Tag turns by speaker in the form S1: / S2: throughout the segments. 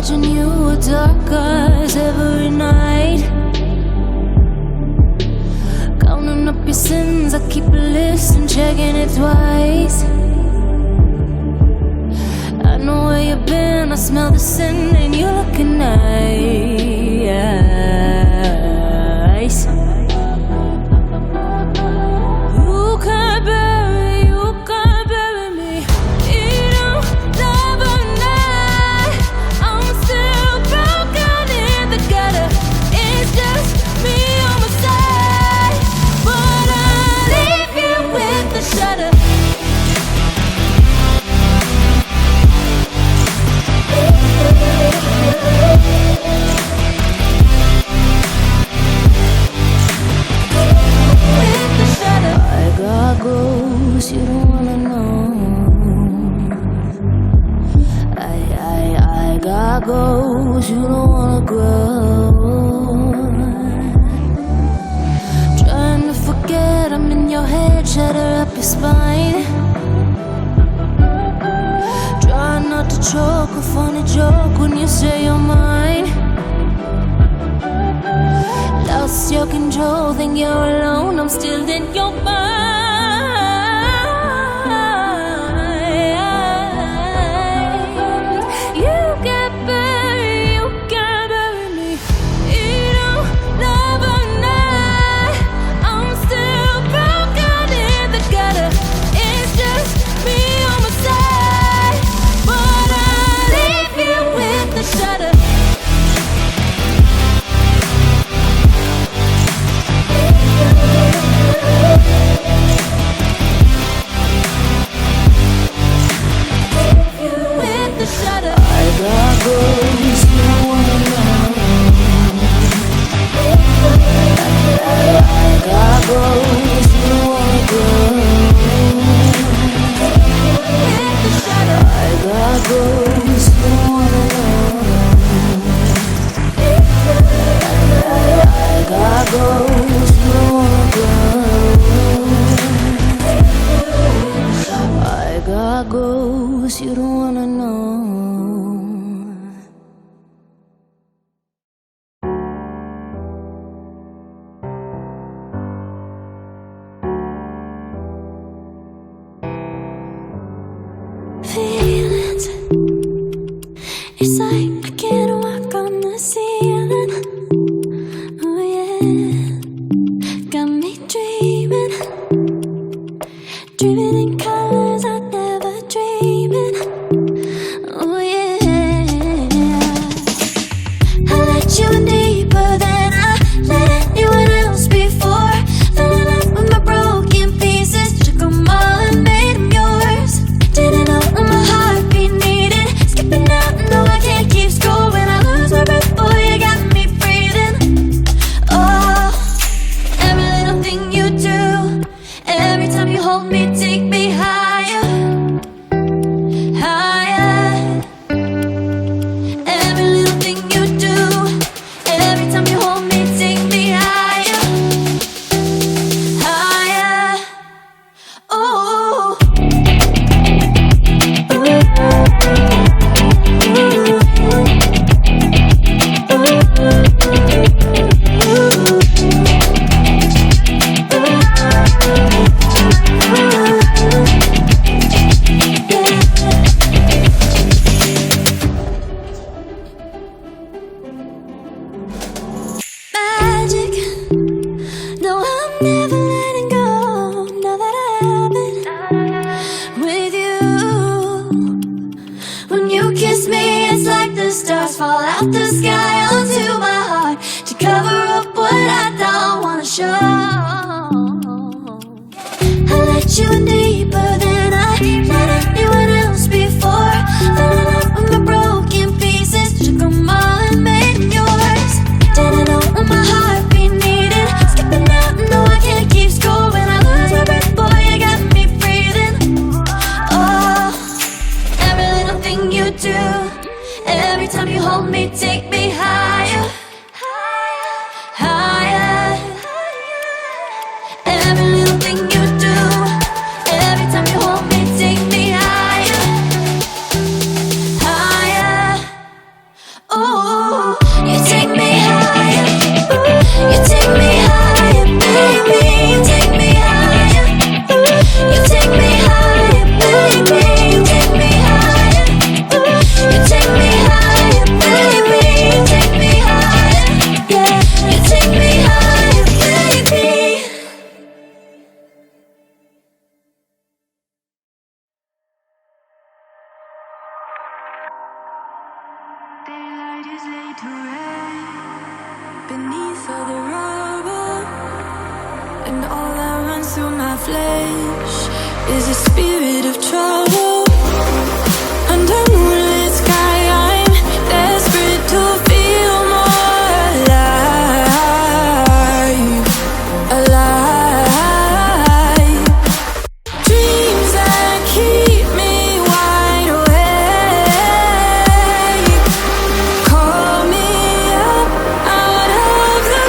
S1: watching you with dark eyes every night. Counting up your sins, I keep a list and checking it twice. I know where you've been, I smell the sin and you're looking nice. You can't bury me. You don't love or not. I'm still broken in the gutter. It's just me on my side, but I leave you with the shudder. I got goals you don't wanna know. I got goals you don't wanna grow. Trying to forget I'm in your head, shatter up your spine. Try not to choke, a funny joke when you say you're mine. Lost your control, think you're alone, I'm still in your mind. You can't bury me. You don't love or not. I'm still broken in the gutter. It's just me on my side, but I leave you with the shudder. I got goals you don't wanna know. I got goals you don't wanna grow. I got goals you don't wanna know. I got goals you don't wanna grow. I got goals you don't wanna know. Feelings, it's like I can't walk on the ceiling. Oh yeah, got me dreaming, dreaming in colors I never dreamed in. Oh yeah, I let you in deeper than I let anyone else before. Fell in love with my broken pieces, took them all and made them yours. Didn't know what my heartbeat needed, skipping out, no I can't keep score. When I lose my breath, boy, you got me breathing. Oh, every little thing you do, every time you hold me, take me higher, higher. Every little thing you do, every time you hold me, take me higher, higher. Oh, magic. No, I'm never letting go. Now that I have it with you. When you kiss me, it's like the stars fall out the sky onto my heart to cover up what I don't wanna show. I let you in deeper than I let anyone else before. Fell in love with my broken pieces, took them all and made them yours. Didn't know what my heartbeat needed, skipping out, no I can't keep score. When I lose my breath, boy, you got me breathing. Oh, every little thing you do, every time you hold me, take me higher, higher. Every little thing you do, every time you hold me, take me higher, higher. to rest beneath all the rubble, and all that runs through my flesh is a spirit of trouble. Under moonlit sky, I'm desperate to feel more alive, alive. Dreams that keep me wide awake, call me up out of the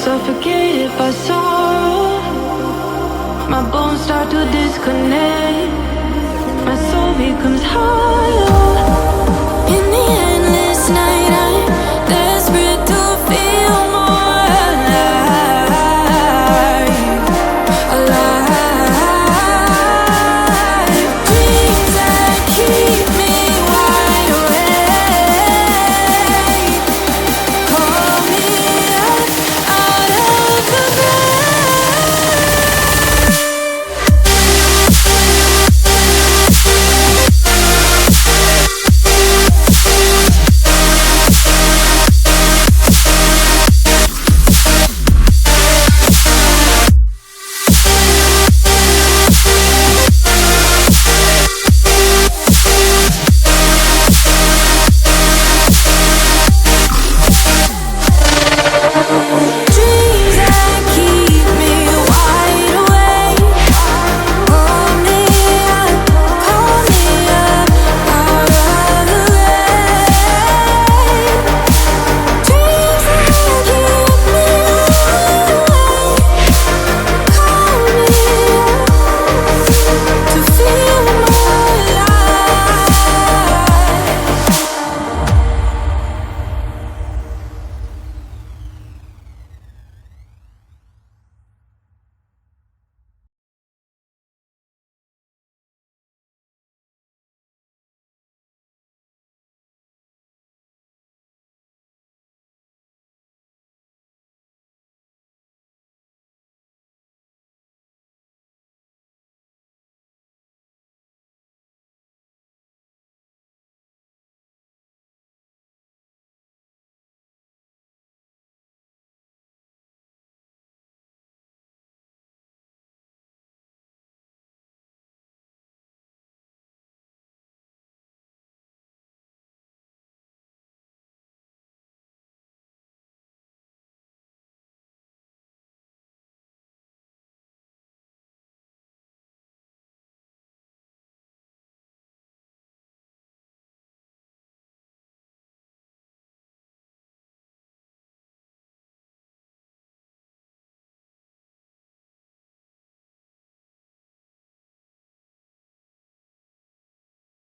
S1: suffocated by sorrow. My bones start to disconnect. My soul becomes hollow. In the endless night,